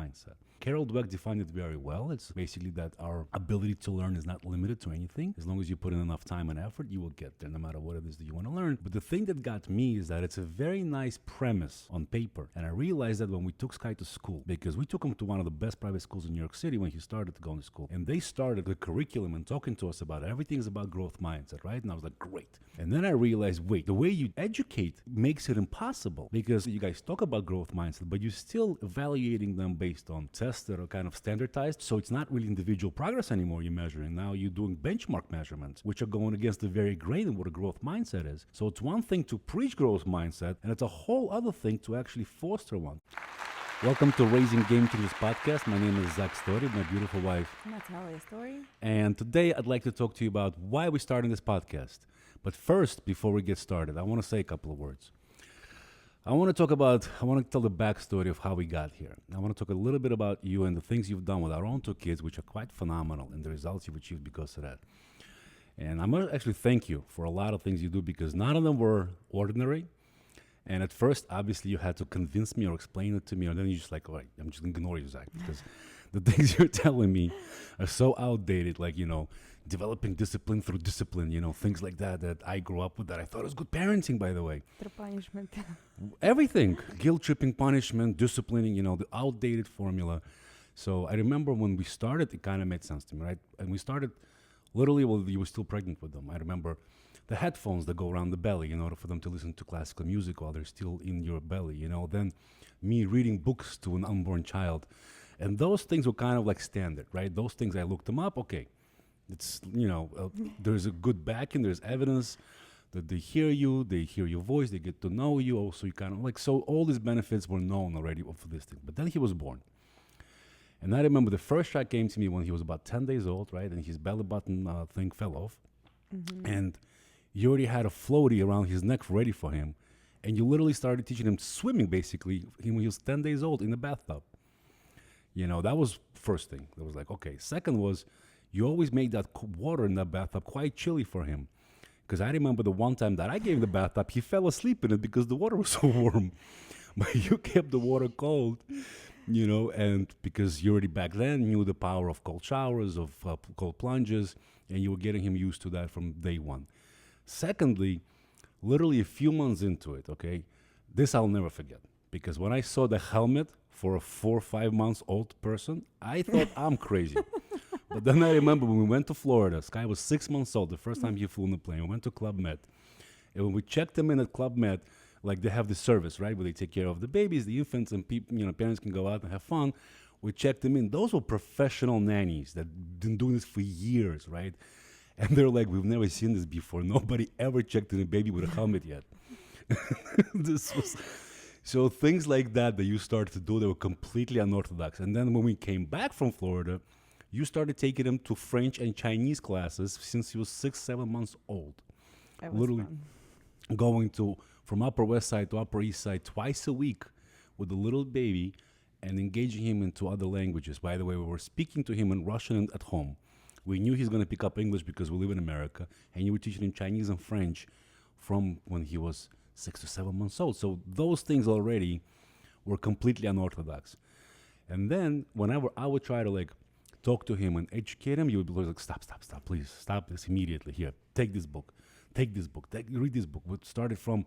mindset. Carol Dweck defined it very well. It's basically that our ability to learn is not limited to anything. As long as you put in enough time and effort, you will get there no matter what it is that you want to learn. But the thing that got me is that it's a very nice premise on paper. And I realized that when we took Sky to school, because we took him to one of the best private schools in New York City when he started to go to school. And they started the curriculum and talking to us about everything is about growth mindset, right? And I was like, great. And then I realized, wait, the way you educate makes it impossible because you guys talk about growth mindset, but you're still evaluating them based on tests that are kind of standardized. So it's not really individual progress anymore you're measuring. Now you're doing benchmark measurements, which are going against the very grain of what a growth mindset is. So it's one thing to preach growth mindset, and it's a whole other thing to actually foster one. Welcome to Raising Game Changers podcast. My name is Story, my beautiful wife. Natalya Story. And today I'd like to talk to you about why we're starting this podcast. But first, before we get started, I want to say a couple of words. I want to tell the backstory of how we got here. I want to talk a little bit about you and the things you've done with our own two kids, which are quite phenomenal, and the results you've achieved because of that. And I'm going to actually thank you for a lot of things you do because none of them were ordinary. And at first, obviously, you had to convince me or explain it to me, and then you're just like, all right, I'm just going to ignore you, Zach, because the things you're telling me are so outdated, like, developing discipline through discipline, things like that I grew up with that I thought was good parenting, by the way. Through punishment. Everything, guilt-tripping, punishment, disciplining, the outdated formula. So I remember when we started, it kind of made sense to me, right? And we started literally while you were still pregnant with them. I remember the headphones that go around the belly in order for them to listen to classical music while they're still in your belly, then me reading books to an unborn child. And those things were kind of like standard, right? Those things, I looked them up. Okay, it's, there's a good backing, there's evidence that they hear your voice, they get to know you. Also, you kind of like, so all these benefits were known already for this thing. But then he was born. And I remember the first shot came to me when he was about 10 days old, right? And his belly button thing fell off. Mm-hmm. And you already had a floaty around his neck ready for him. And you literally started teaching him swimming, basically, when he was 10 days old in the bathtub. That was first thing. That was like, okay. Second was, you always made that water in that bathtub quite chilly for him. Because I remember the one time that I gave him the bathtub, he fell asleep in it because the water was so warm. But you kept the water cold, and because you already back then knew the power of cold showers, of cold plunges, and you were getting him used to that from day one. Secondly, literally a few months into it, okay, this I'll never forget. Because when I saw the helmet for a 4 or 5 months old person, I thought I'm crazy. But then I remember when we went to Florida, Sky was 6 months old, the first time he flew on the plane. We went to Club Med. And when we checked him in at Club Med, like they have the service, right, where they take care of the babies, the infants, and parents can go out and have fun. We checked them in. Those were professional nannies that been doing this for years, right? And they're like, we've never seen this before. Nobody ever checked in a baby with a helmet yet. So things like that you started to do, they were completely unorthodox. And then when we came back from Florida, you started taking him to French and Chinese classes since he was 6-7 months old. That was literally fun. Going from Upper West Side to Upper East Side twice a week with the little baby and engaging him into other languages. By the way, we were speaking to him in Russian at home. We knew he's going to pick up English because we live in America, and you were teaching him Chinese and French from when he was 6 to 7 months old. So those things already were completely unorthodox. And then whenever I would try to talk to him and educate him, you would be like, stop, please, stop this immediately. Here, take this book, read this book. We started from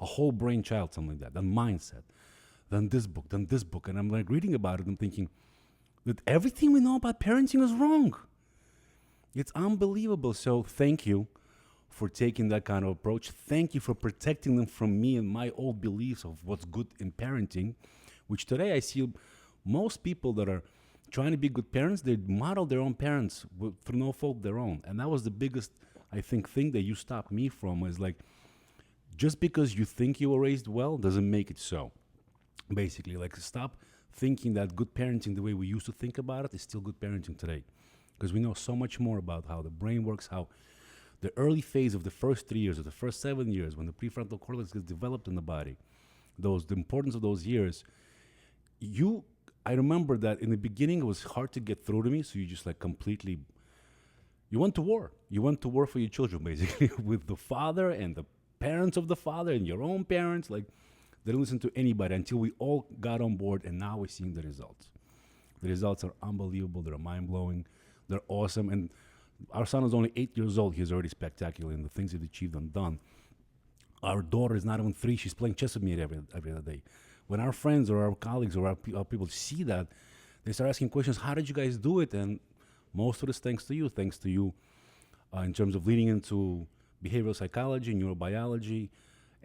a whole brain child, something like that, then mindset, then this book. And I'm like reading about it and thinking that everything we know about parenting is wrong. It's unbelievable. So thank you for taking that kind of approach. Thank you for protecting them from me and my old beliefs of what's good in parenting, which today I see most people that are trying to be good parents, they model their own parents through no fault of their own. And that was the biggest, I think, thing that you stopped me from is like, just because you think you were raised well doesn't make it so. Basically, stop thinking that good parenting, the way we used to think about it, is still good parenting today. Because we know so much more about how the brain works, how the early phase of the first 3 years or the first 7 years, when the prefrontal cortex gets developed in the body, the importance of those years, I remember that in the beginning it was hard to get through to me, so you just completely, you went to war. You went to war for your children, basically, with the father and the parents of the father and your own parents. They didn't listen to anybody until we all got on board, and now we're seeing the results. The results are unbelievable. They're mind-blowing. They're awesome. And our son is only 8 years old. He's already spectacular in the things he's achieved and done. Our daughter is not even 3. She's playing chess with me every other day. When our friends or our colleagues or our people see that, they start asking questions, how did you guys do it? And most of this thanks to you in terms of leading into behavioral psychology, neurobiology,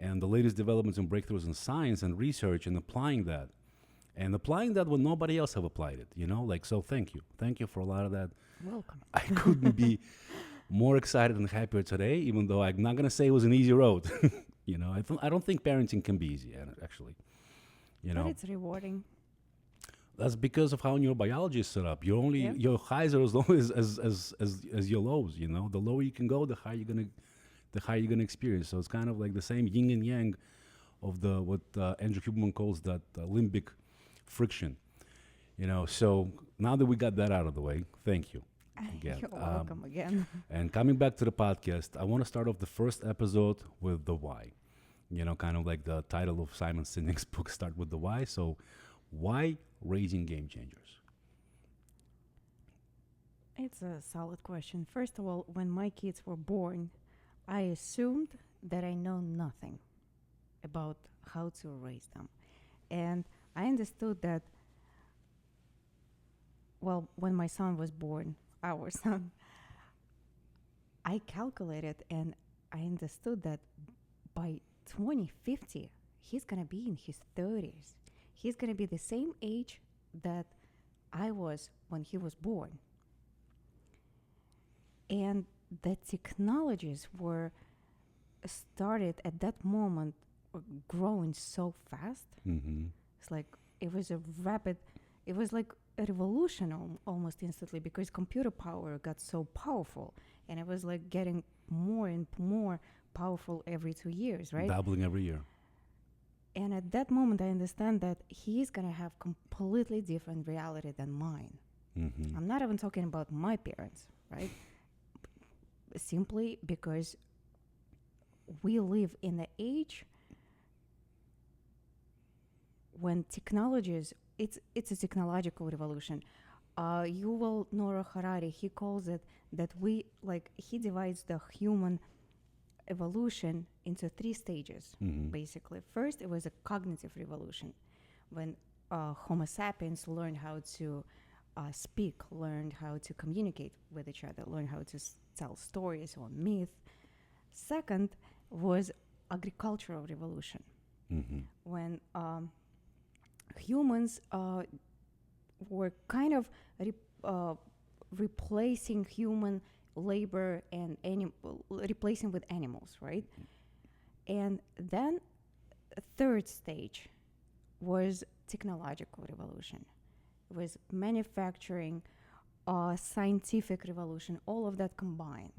and the latest developments and breakthroughs in science and research and applying that. And applying that when nobody else have applied it, so thank you. Thank you for a lot of that. Welcome. I couldn't be more excited and happier today, even though I'm not going to say it was an easy road. I don't think parenting can be easy, actually. But it's rewarding. That's because of how neurobiology is set up. Your highs are as low as your lows. The lower you can go, the higher you're gonna experience. So it's kind of like the same yin and yang of what Andrew Huberman calls that limbic friction. So now that we got that out of the way, thank you again. You're welcome again. And coming back to the podcast, I want to start off the first episode with the why. Kind of like the title of Simon Sinek's book, Start with the Why. So why raising game changers? It's a solid question. First of all, when my kids were born, I assumed that I know nothing about how to raise them. And I understood that, when my son was born, our son, I calculated and I understood that by 2050, he's going to be in his 30s. He's going to be the same age that I was when he was born. And the technologies were started at that moment growing so fast. Mm-hmm. It's like it was like a revolution almost instantly, because computer power got so powerful, and it was like getting more and more powerful every 2 years, right? Doubling every year. And at that moment, I understand that he's going to have completely different reality than mine. Mm-hmm. I'm not even talking about my parents, right? Simply because we live in the age when technologies, it's a technological revolution. Yuval Noah Harari, he calls it that he divides the human evolution into 3 stages, basically. First, it was a cognitive revolution, when Homo sapiens learned how to speak, learned how to communicate with each other, learned how to tell stories or myth. Second was agricultural revolution, when humans were kind of replacing human labor and replacing with animals, right? And then a third stage was technological revolution. It was manufacturing, scientific revolution, all of that combined.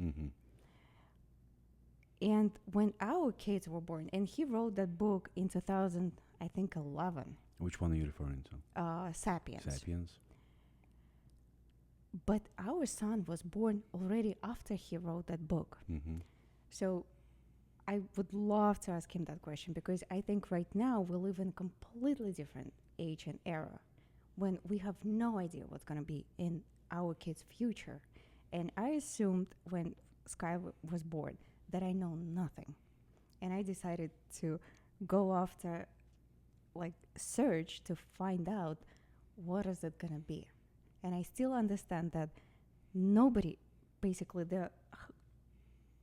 And when our kids were born, and he wrote that book in 2011. Which one are you referring to? Sapiens. Sapiens. But our son was born already after he wrote that book. So I would love to ask him that question, because I think right now we live in a completely different age and era when we have no idea what's going to be in our kids' future. And I assumed when Sky was born that I know nothing. And I decided to go after, search to find out what is it going to be. And I still understand that nobody, basically the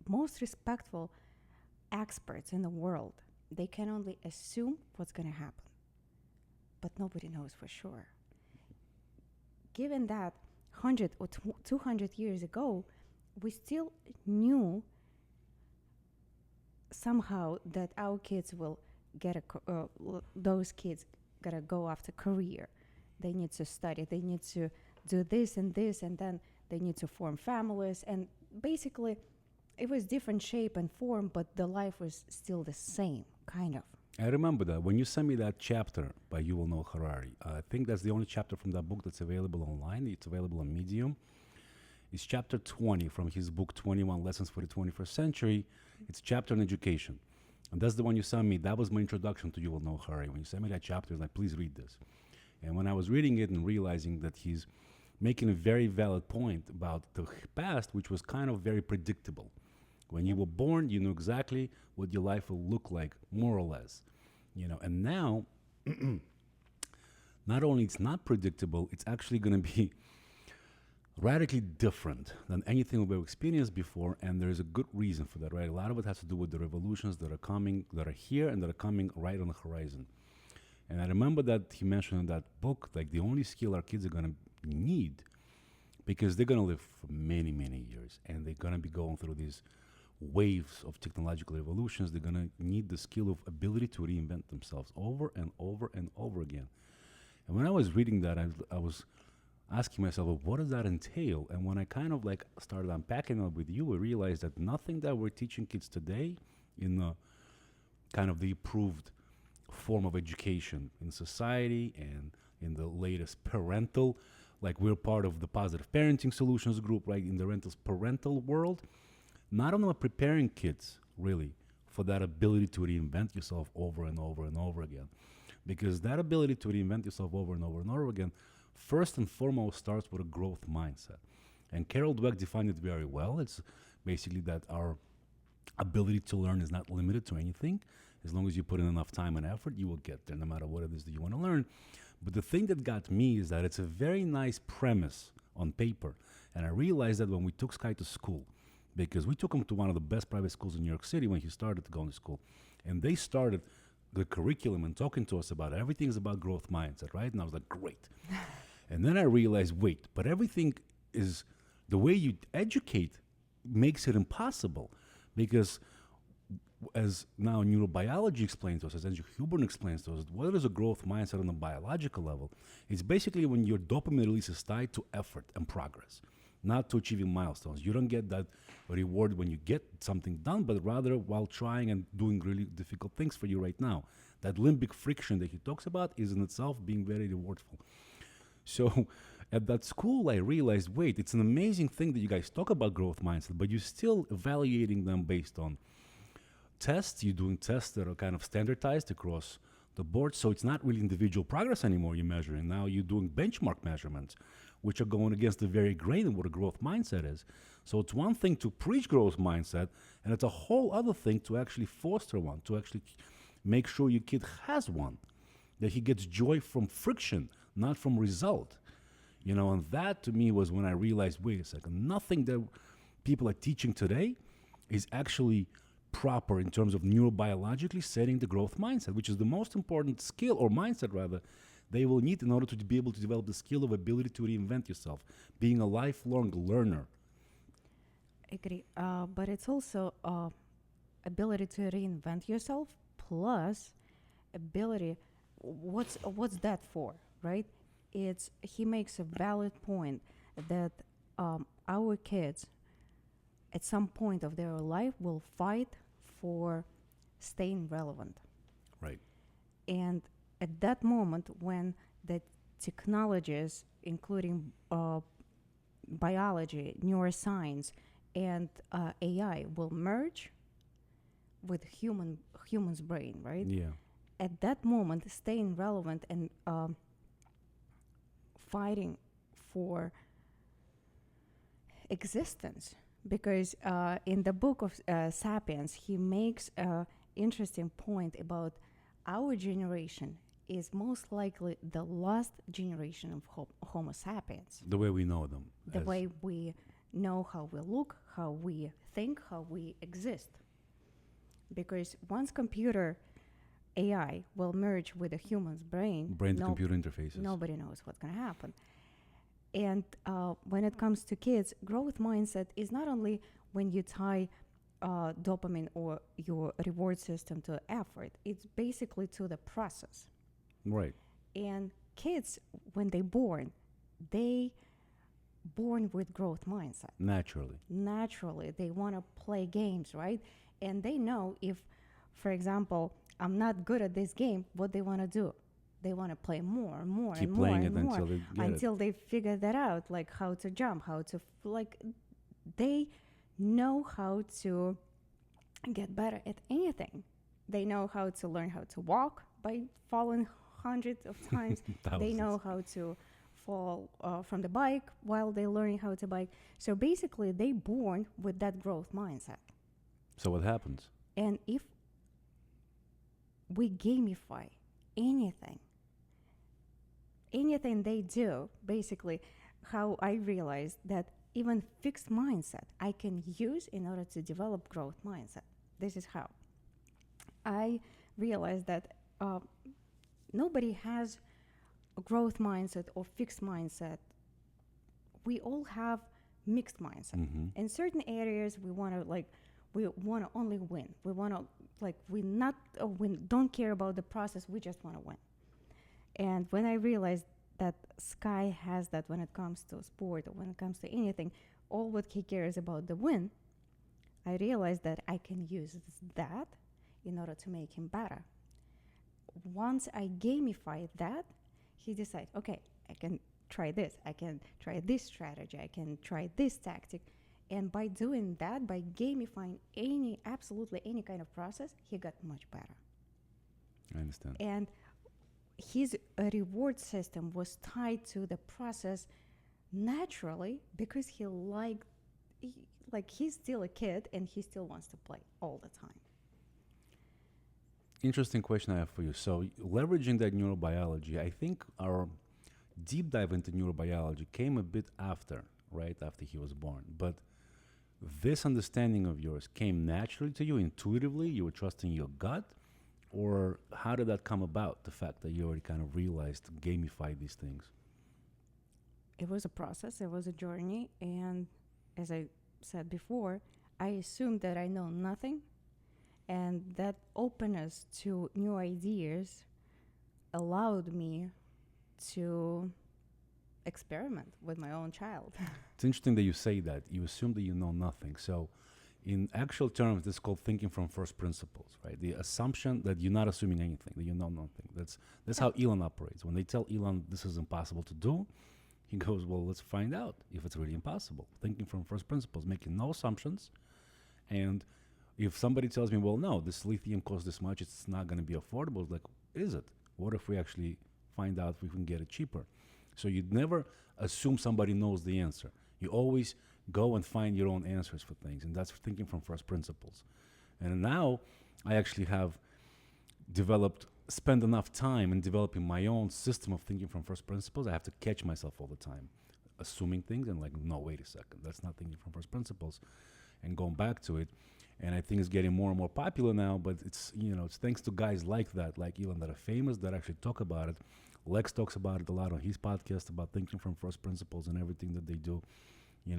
most respectful experts in the world, they can only assume what's going to happen. But nobody knows for sure. Given that 100 or 200 years ago, we still knew somehow that our kids will get those kids gotta go after career. They need to study, they need to do this, and then they need to form families. And basically, it was different shape and form, but the life was still the same, kind of. I remember that. When you sent me that chapter by Yuval Noah Harari, I think that's the only chapter from that book that's available online. It's available on Medium. It's chapter 20 from his book, 21 Lessons for the 21st Century. It's chapter on education. And that's the one you sent me. That was my introduction to Yuval Noah Harari. When you sent me that chapter, I was like, please read this. And when I was reading it and realizing that he's making a very valid point about the past, which was kind of very predictable. When you were born, you knew exactly what your life will look like, more or less. And now, not only it's not predictable, it's actually going to be radically different than anything we've experienced before, and there's a good reason for that, right? A lot of it has to do with the revolutions that are coming, that are here, and that are coming right on the horizon. And I remember that he mentioned in that book, like the only skill our kids are going to need, because they're going to live for many, many years, and they're going to be going through these waves of technological evolutions. They're going to need the skill of ability to reinvent themselves over and over and over again. And when I was reading that, I was asking myself, well, what does that entail? And when I kind of like started unpacking it with you, I realized that nothing that we're teaching kids today in the kind of the approved form of education in society and in the latest parental, like we're part of the positive parenting solutions group, right? In the parental world, not only preparing kids really for that ability to reinvent yourself over and over and over again, because that ability to reinvent yourself over and over and over again, first and foremost, starts with a growth mindset. And Carol Dweck defined it very well. It's basically that our ability to learn is not limited to anything. As long as you put in enough time and effort, you will get there, no matter what it is that you want to learn. But the thing that got me is that it's a very nice premise on paper. And I realized that when we took Sky to school, because we took him to one of the best private schools in New York City when he started to go to school, and they started the curriculum and talking to us about everything is about growth mindset, right? And I was like, great. And then I realized, wait, but everything is the way you educate makes it impossible, because as now neurobiology explains to us, as Andrew Huberman explains to us, what is a growth mindset on a biological level? It's basically when your dopamine release is tied to effort and progress, not to achieving milestones. You don't get that reward when you get something done, but rather while trying and doing really difficult things for you right now. That limbic friction that he talks about is in itself being very rewardful. So at that school, I realized, wait, it's an amazing thing that you guys talk about growth mindset, but you're still evaluating them based on tests. You're doing tests that are kind of standardized across the board. So it's not really individual progress anymore you're measuring. Now you're doing benchmark measurements, which are going against the very grain of what a growth mindset is. So it's one thing to preach growth mindset, and it's a whole other thing to actually foster one, to actually make sure your kid has one, that he gets joy from friction, not from result. And that to me was when I realized, wait a second, nothing that people are teaching today is actually proper in terms of neurobiologically setting the growth mindset, which is the most important skill, or mindset rather, they will need in order to be able to develop the skill of ability to reinvent yourself, being a lifelong learner. Agree. But it's also ability to reinvent yourself plus ability. What's that for, right? He makes a valid point that our kids at some point of their life will fight for staying relevant. Right. And at that moment when the technologies, including biology, neuroscience, and AI will merge with human's brain, right? Yeah. At that moment, staying relevant and fighting for existence. Because in the book of Sapiens, he makes an interesting point about our generation is most likely the last generation of Homo sapiens. The way we know them. The way we know how we look, how we think, how we exist. Because once computer AI will merge with a human's brain, brain-to-computer interfaces. Nobody knows what's going to happen. And when it comes to kids, growth mindset is not only when you tie dopamine or your reward system to effort, it's basically to the process. Right. And kids, when they born with growth mindset. Naturally, they want to play games, right? And they know if, for example, I'm not good at this game, what they want to do. They want to play more and more Keep and more playing and it more until they figure that out, like how to jump, how to they know how to get better at anything. They know how to learn how to walk by falling hundreds of times. They Thousands. know how to fall from the bike while they're learning how to bike. So basically, they born with that growth mindset. So what happens? And if we gamify anything, anything they do, basically, how I realized that even fixed mindset I can use in order to develop growth mindset. This is how I realized that nobody has a growth mindset or fixed mindset. We all have mixed mindset. Mm-hmm. In certain areas, we want to only win. We want to we not win. Don't care about the process. We just want to win. And when I realized that Sky has that when it comes to sport or when it comes to anything, all what he cares about the win, I realized that I can use that in order to make him better. Once I gamify that, he decides, okay, I can try this, I can try this strategy, I can try this tactic. And by doing that, by gamifying absolutely any kind of process, he got much better. I understand. And his reward system was tied to the process naturally because he's still a kid and he still wants to play all the time. Interesting question I have for you. So, leveraging that neurobiology, I think our deep dive into neurobiology came a bit after, right? After he was born. But this understanding of yours came naturally to you, intuitively? You were trusting your gut? Or how did that come about, the fact that you already kind of realized to gamify these things? It was a process, it was a journey. And as I said before, I assumed that I know nothing. And that openness to new ideas allowed me to experiment with my own child. It's interesting that you say that. You assume that you know nothing. So, in actual terms, this is called thinking from first principles, right? The assumption that you're not assuming anything, that you know nothing. That's how Elon operates. When they tell Elon this is impossible to do, he goes, well, let's find out if it's really impossible. Thinking from first principles, making no assumptions. And if somebody tells me, well, no, this lithium costs this much, it's not going to be affordable, it's like, is it? What if we actually find out if we can get it cheaper? So you'd never assume somebody knows the answer. You always go and find your own answers for things, and that's thinking from first principles. And now I actually have spent enough time in developing my own system of thinking from first principles. I have to catch myself all the time, assuming things and no, wait a second, that's not thinking from first principles, and going back to it. And I think it's getting more and more popular now, but it's thanks to guys like that, like Elon, that are famous, that actually talk about it. Lex talks about it a lot on his podcast about thinking from first principles and everything that they do.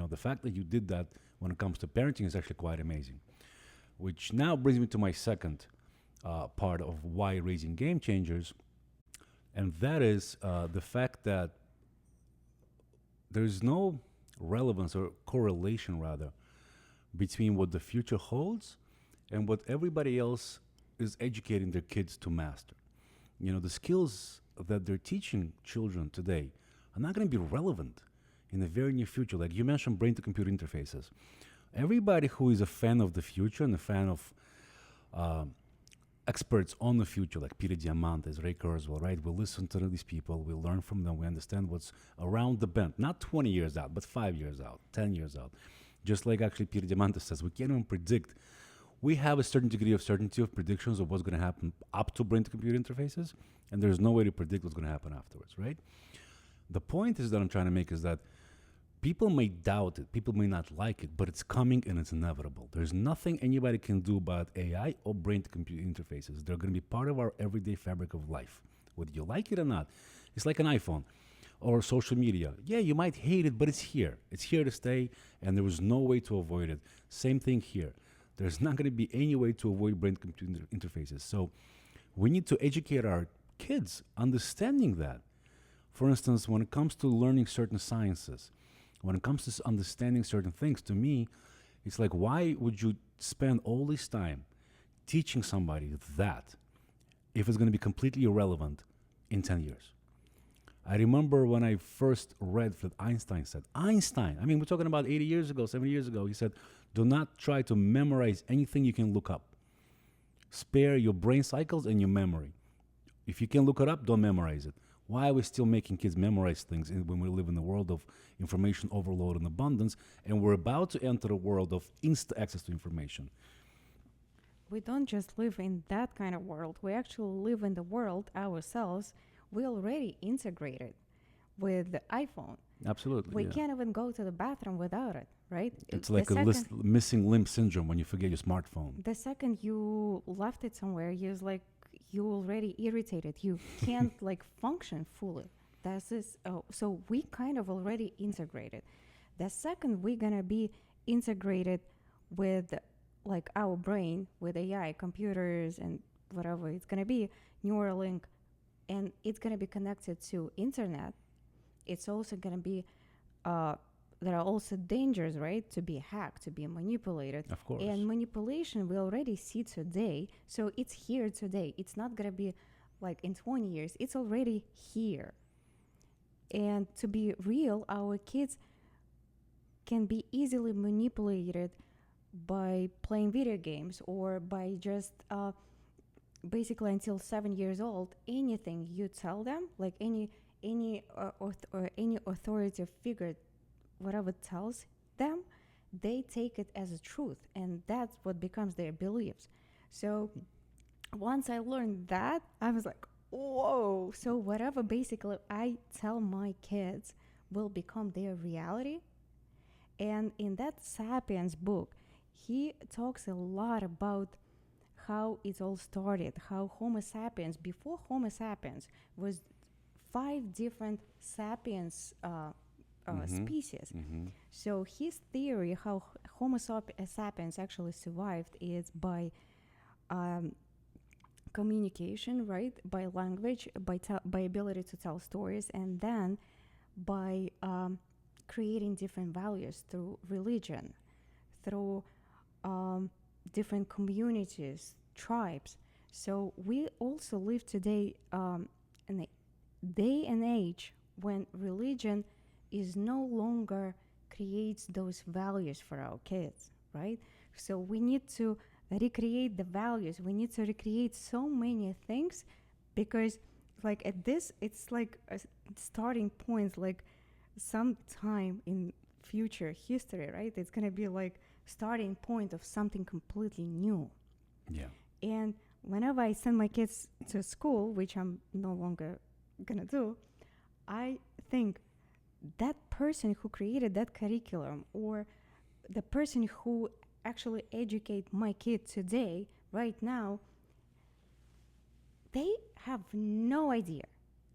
The fact that you did that when it comes to parenting is actually quite amazing. Which now brings me to my second part of why raising game changers, and that is the fact that there's no relevance or correlation, rather, between what the future holds and what everybody else is educating their kids to master. The skills that they're teaching children today are not going to be relevant in the very near future. Like you mentioned, brain-to-computer interfaces. Everybody who is a fan of the future and a fan of experts on the future, like Peter Diamandis, Ray Kurzweil, right? We listen to these people, we learn from them, we understand what's around the bend. Not 20 years out, but 5 years out, 10 years out. Just like actually Peter Diamandis says, we can't even predict. We have a certain degree of certainty of predictions of what's going to happen up to brain-to-computer interfaces, and there's no way to predict what's going to happen afterwards, right? The point is that I'm trying to make is that people may doubt it, people may not like it, but it's coming and it's inevitable. There's nothing anybody can do about AI or brain-to-computer interfaces. They're going to be part of our everyday fabric of life, whether you like it or not. It's like an iPhone or social media. Yeah, you might hate it, but it's here. It's here to stay, and there is no way to avoid it. Same thing here. There's not going to be any way to avoid brain-computer interfaces. So we need to educate our kids understanding that. For instance, when it comes to learning certain sciences, when it comes to understanding certain things, to me, it's like, why would you spend all this time teaching somebody that if it's going to be completely irrelevant in 10 years? I remember when I first read what Einstein said. Einstein, we're talking about 80 years ago, 70 years ago. He said, do not try to memorize anything you can look up. Spare your brain cycles and your memory. If you can look it up, don't memorize it. Why are we still making kids memorize things when we live in a world of information overload and abundance, and we're about to enter a world of instant access to information? We don't just live in that kind of world. We actually live in the world ourselves. We already integrated with the iPhone. Absolutely. We yeah. can't even go to the bathroom without it, right? It's The like a second- missing limb syndrome when you forget your smartphone. The second you left it somewhere, you already irritated. You can't like function fully. That's this. Oh, so we kind of already integrated. The second we're gonna be integrated with like our brain with AI, computers, and whatever it's gonna be, Neuralink, and it's gonna be connected to internet. It's also gonna be. There are also dangers, right? To be hacked, to be manipulated. Of course. And manipulation we already see today. So it's here today. It's not going to be like in 20 years. It's already here. And to be real, our kids can be easily manipulated by playing video games or by just basically until 7 years old. Anything you tell them, like any authoritative figure, whatever tells them, they take it as a truth, and that's what becomes their beliefs. So once I learned that, I was like, whoa. So whatever basically I tell my kids will become their reality. And in that Sapiens book, he talks a lot about how it all started, how Homo sapiens, before Homo sapiens, was 5 different sapiens species. So his theory how Homo sapiens actually survived is by communication, right? By language, by ability to tell stories, and then by creating different values through religion, through different communities, tribes. So we also live today in a day and age when religion is no longer creates those values for our kids, right? So we need to recreate the values. We need to recreate so many things, because like at this, it's like a starting point, like sometime in future history, right? It's gonna be like starting point of something completely new. Yeah. And whenever I send my kids to school, which I'm no longer gonna do, I think that person who created that curriculum, or the person who actually educate my kid today, right now, they have no idea.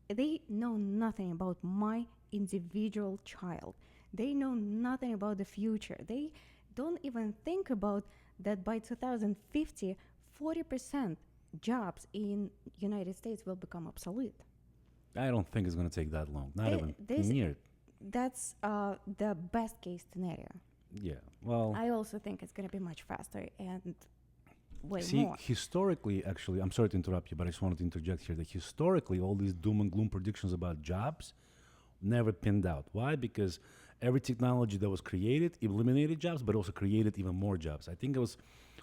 They know nothing about my individual child. They know nothing about the future. They don't even think about that by 2050, 40% jobs in United States will become obsolete. I don't think it's going to take that long. Not even this- near it. That's the best case scenario. Yeah. Well, I also think it's going to be much faster and way see, more. historically, actually, I'm sorry to interrupt you, but I just wanted to interject here that historically, all these doom and gloom predictions about jobs never pinned out. Why? Because every technology that was created eliminated jobs, but also created even more jobs. I think it was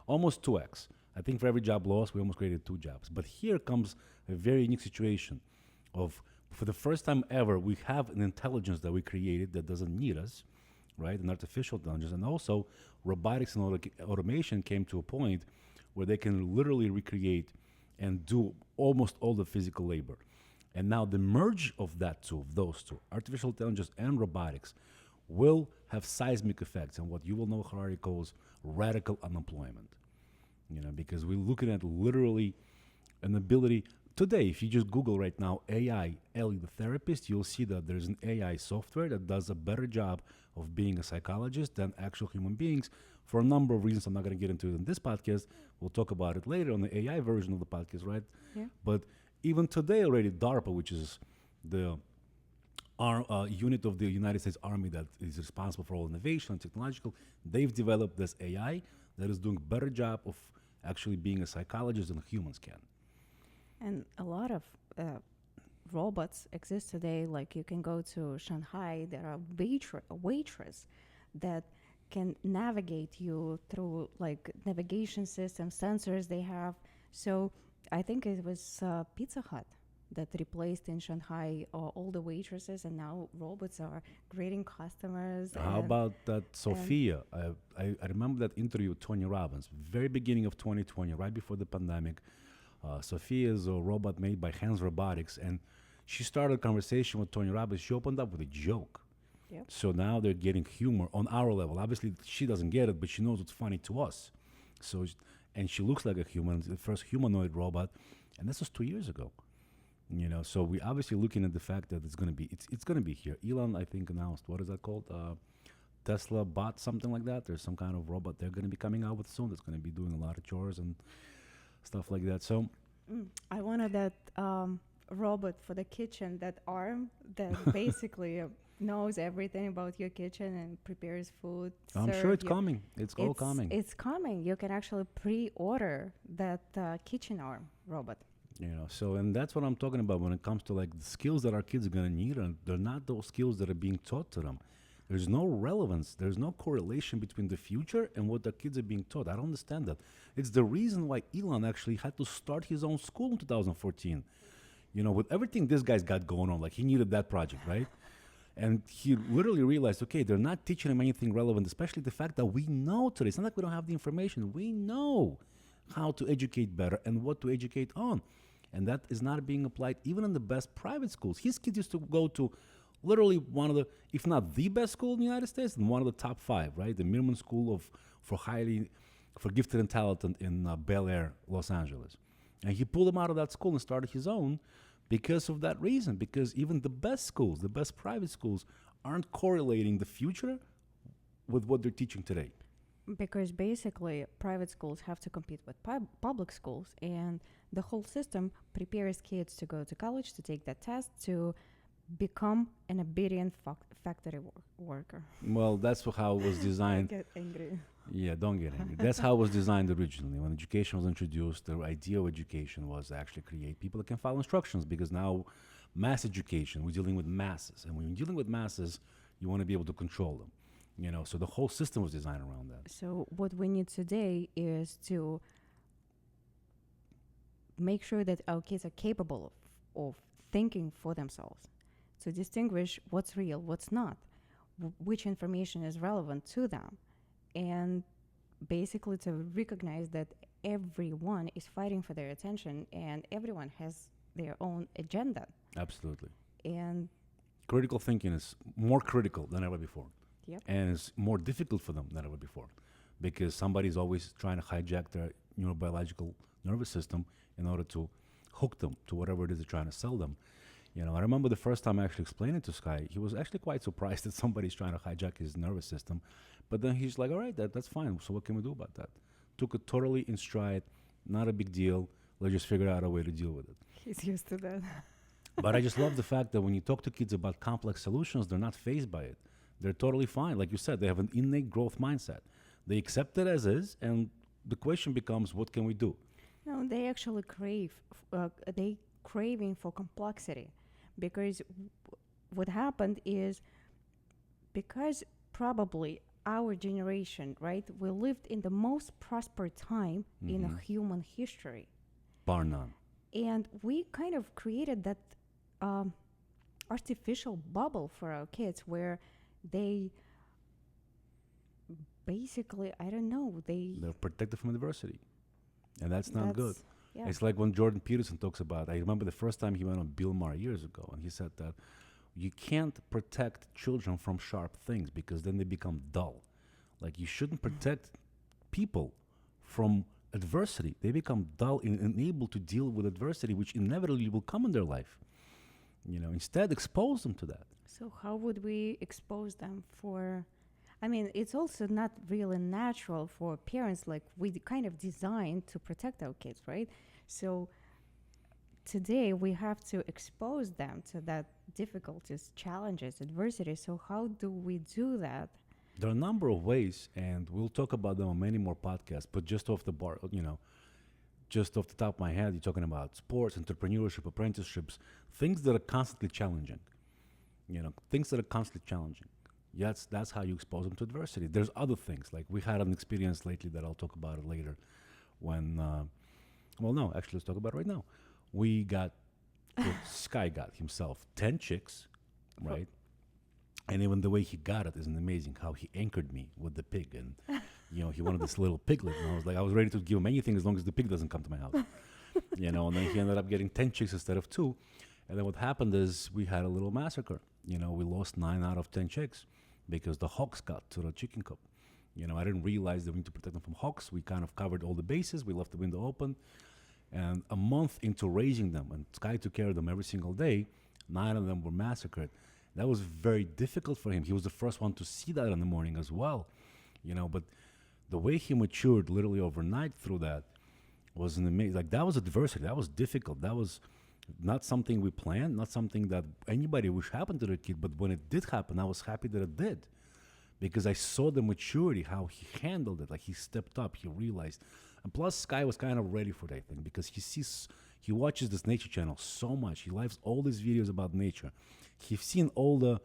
almost 2x. I think for every job lost, we almost created 2 jobs. But here comes a very unique situation of, for the first time ever, we have an intelligence that we created that doesn't need us, right? An artificial intelligence. And also, robotics and automation came to a point where they can literally recreate and do almost all the physical labor. And now the merge of those two, artificial intelligence and robotics, will have seismic effects and what you will know Harari calls radical unemployment. You know, because we're looking at literally an ability. Today, if you just Google right now AI Ellie the therapist, you'll see that there's an AI software that does a better job of being a psychologist than actual human beings for a number of reasons. I'm not going to get into it in this podcast. We'll talk about it later on the AI version of the podcast, right? Yeah. But even today already, DARPA, which is the unit of the United States Army that is responsible for all innovation and technological, they've developed this AI that is doing a better job of actually being a psychologist than humans can. And a lot of robots exist today. Like you can go to Shanghai, there are waitress that can navigate you through like navigation systems, sensors they have. So I think it was Pizza Hut that replaced in Shanghai all the waitresses, and now robots are greeting customers. How about that Sophia? I remember that interview with Tony Robbins, very beginning of 2020, right before the pandemic. Sophia is a robot made by Hands Robotics, and she started a conversation with Tony Robbins. She opened up with a joke. Yep. So now they're getting humor on our level. Obviously, she doesn't get it, but she knows it's funny to us. So, and she looks like a human, the first humanoid robot, and this was 2 years ago. So we obviously looking at the fact that it's gonna be here. Elon, I think, announced, what is that called? Tesla bot, something like that. There's some kind of robot they're gonna be coming out with soon that's gonna be doing a lot of chores and stuff like that. So I wanted that robot for the kitchen, that arm that basically knows everything about your kitchen and prepares food. I'm sure it's coming. It's all coming. It's coming. You can actually pre-order that kitchen arm robot. So, and that's what I'm talking about when it comes to like the skills that our kids are going to need, and they're not those skills that are being taught to them. There's no relevance. There's no correlation between the future and what the kids are being taught. I don't understand that. It's the reason why Elon actually had to start his own school in 2014. With everything this guy's got going on, like he needed that project, right? And he literally realized, okay, they're not teaching him anything relevant, especially the fact that we know today. It's not like we don't have the information. We know how to educate better and what to educate on. And that is not being applied even in the best private schools. His kids used to go to literally one of the, if not the best school in the United States, and one of the top 5, right? The minimum school for gifted and talented in Bel Air, Los Angeles. And he pulled him out of that school and started his own because of that reason. Because even the best schools, the best private schools, aren't correlating the future with what they're teaching today. Because basically, private schools have to compete with public schools, and the whole system prepares kids to go to college, to take that test, to become an obedient factory worker. Well, that's how it was designed. I get angry. Yeah, don't get angry. That's how it was designed originally. When education was introduced, the idea of education was to actually create people that can follow instructions, because now mass education, we're dealing with masses. And when you're dealing with masses, you want to be able to control them. So the whole system was designed around that. So what we need today is to make sure that our kids are capable of thinking for themselves, to distinguish what's real, what's not, which information is relevant to them, and basically to recognize that everyone is fighting for their attention and everyone has their own agenda. Absolutely. And critical thinking is more critical than ever before. Yep. And it's more difficult for them than ever before, because somebody's always trying to hijack their neurobiological nervous system in order to hook them to whatever it is they're trying to sell them. I remember the first time I actually explained it to Sky, he was actually quite surprised that somebody's trying to hijack his nervous system. But then he's like, all right, that's fine. So what can we do about that? Took it totally in stride, not a big deal. Let's just figure out a way to deal with it. he's used to that. But I just love the fact that when you talk to kids about complex solutions, they're not fazed by it. They're totally fine. Like you said, they have an innate growth mindset. They accept it as is, and the question becomes, what can we do? No, they actually craving for complexity, because what happened is, because probably our generation, right, we lived in the most prosperous time in a human history. Bar none. And we kind of created that artificial bubble for our kids where they basically, I don't know, they're protected from adversity. And that's not good. Yeah. It's like when Jordan Peterson talks about, I remember the first time he went on Bill Maher years ago, and he said that you can't protect children from sharp things because then they become dull. Like, you shouldn't protect people from adversity. They become dull and unable to deal with adversity, which inevitably will come in their life. Instead, expose them to that. So how would we expose them for... I mean, it's also not really natural for parents. Like, we kind of designed to protect our kids, right? So today we have to expose them to that difficulties, challenges, adversity. So how do we do that? There are a number of ways, and we'll talk about them on many more podcasts, but just off the top of my head, you're talking about sports, entrepreneurship, apprenticeships, things that are constantly challenging. Things that are constantly challenging. Yes, that's how you expose them to adversity. There's other things, like we had an experience lately that I'll talk about it later when, let's talk about it right now. We got Sky got himself 10 chicks, right? And even the way he got it isn't amazing. How he anchored me with the pig, and he wanted this little piglet, and I was ready to give him anything as long as the pig doesn't come to my house. And then he ended up getting 10 chicks instead of 2. And then what happened is we had a little massacre. We lost 9 out of 10 chicks because the hawks got to the chicken coop. I didn't realize that we need to protect them from hawks. We kind of covered all the bases. We left the window open. And a month into raising them, and Sky took care of them every single day, 9 of them were massacred. That was very difficult for him. He was the first one to see that in the morning as well. But the way he matured literally overnight through that was an amazing, that was adversity. That was difficult. That was not something we planned, not something that anybody wish happened to their kid. But when it did happen, I was happy that it did, because I saw the maturity, how he handled it. He stepped up, he realized. And plus, Sky was kind of ready for that thing, because he watches this nature channel so much. He likes all these videos about nature. He's seen all the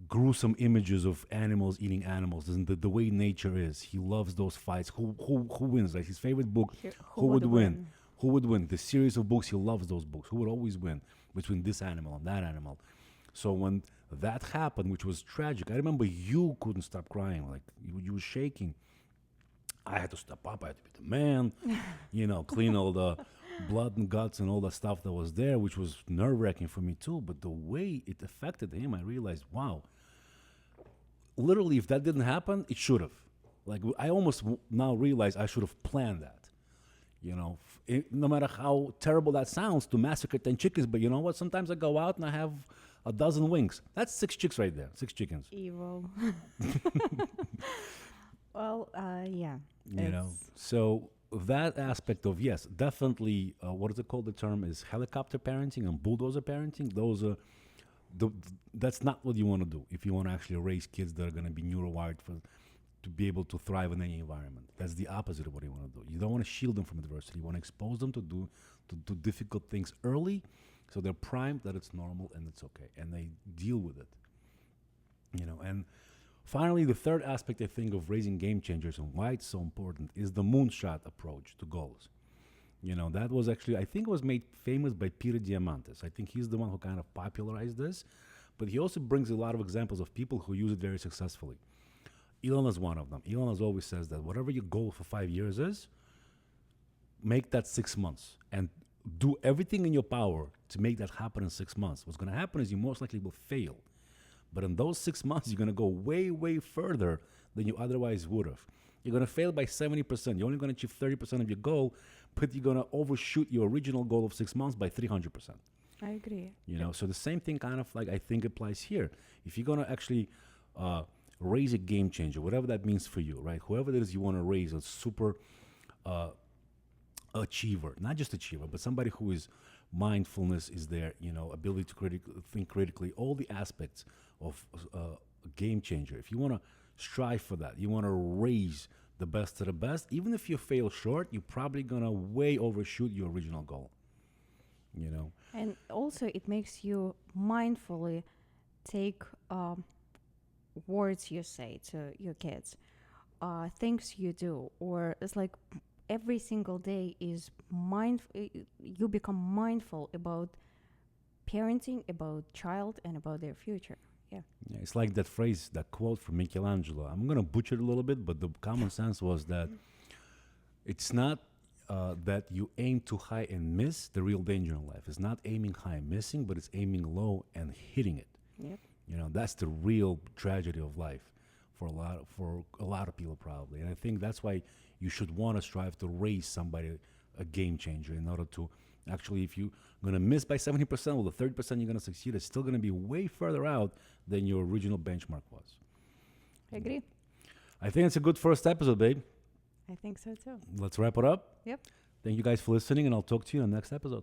gruesome images of animals eating animals, and the way nature is. He loves those fights. Who wins? His favorite book, Who Would Win? Who would win? The series of books, he loves those books. Who would always win between this animal and that animal? So when that happened, which was tragic, I remember you couldn't stop crying. You were shaking. I had to step up. I had to be the man, clean all the blood and guts and all the stuff that was there, which was nerve-wracking for me too. But the way it affected him, I realized, wow, literally, if that didn't happen, it should have. I almost now realize I should have planned that. No matter how terrible that sounds, to massacre 10 chickens, but you know what? Sometimes I go out and I have a dozen wings. That's 6 chicks right there, 6 chickens. Evil. Well, yeah. So that aspect of, yes, definitely, what is it called? The term is helicopter parenting and bulldozer parenting. Those are, that's not what you want to do if you want to actually raise kids that are going to be neurowired to be able to thrive in any environment. That's the opposite of what you want to do. You don't want to shield them from adversity. You want to expose them to do difficult things early, so they're primed that it's normal and it's okay, and they deal with it. And finally, the third aspect, I think, of raising game changers and why it's so important is the moonshot approach to goals. That was actually, I think it was made famous by Peter Diamandis. I think he's the one who kind of popularized this, but he also brings a lot of examples of people who use it very successfully. Elon is one of them. Elon always says that whatever your goal for 5 years is, make that 6 months and do everything in your power to make that happen in 6 months. What's going to happen is you most likely will fail. But in those 6 months, you're going to go way, way further than you otherwise would have. You're going to fail by 70%. You're only going to achieve 30% of your goal, but you're going to overshoot your original goal of 6 months by 300%. I agree. So the same thing kind of I think applies here. If you're going to actually raise a game changer, whatever that means for you, right? Whoever it is you want to raise, a super achiever, not just achiever, but somebody who is mindfulness is there, ability to think critically, all the aspects of a game changer. If you want to strive for that, you want to raise the best of the best, even if you fail short, you're probably going to way overshoot your original goal. And also it makes you mindfully take words you say to your kids, things you do, or it's every single day is you become mindful about parenting, about child, and about their future. Yeah, it's like that phrase, that quote from Michelangelo. I'm going to butcher it a little bit, but the common sense was that it's not that you aim too high and miss. The real danger in life is not aiming high and missing, but it's aiming low and hitting it. Yep. That's the real tragedy of life for a lot of people probably. And I think that's why you should want to strive to raise somebody a game changer in order to actually, if you're going to miss by 70%, well, the 30% you're going to succeed is still going to be way further out than your original benchmark was. I agree. I think it's a good first episode, babe. I think so too. Let's wrap it up. Yep. Thank you guys for listening, and I'll talk to you in the next episode.